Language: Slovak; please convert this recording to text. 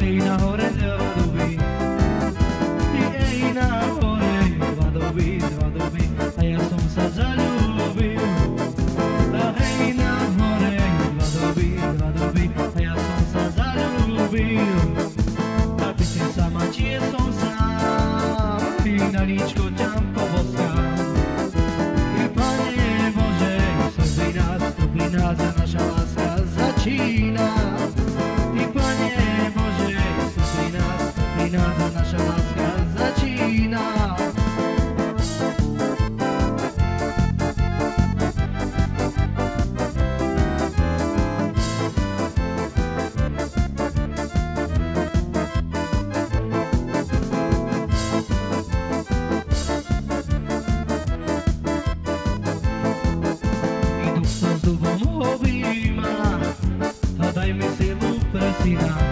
hej, na hore dva duby. Hej, na hore dva duby, a ja som sa zaľúbil. A hej, na hore dva duby, a ja som sa zaľúbil. A pýtam sa ma, či som sám, na líčko ťa poboskám. Pane Bože, vstúpi nás a naša láska začína. Ty, Pane Bože, vstúpi nás a naša láska začína. Dubom objíma a daj mi silu presína.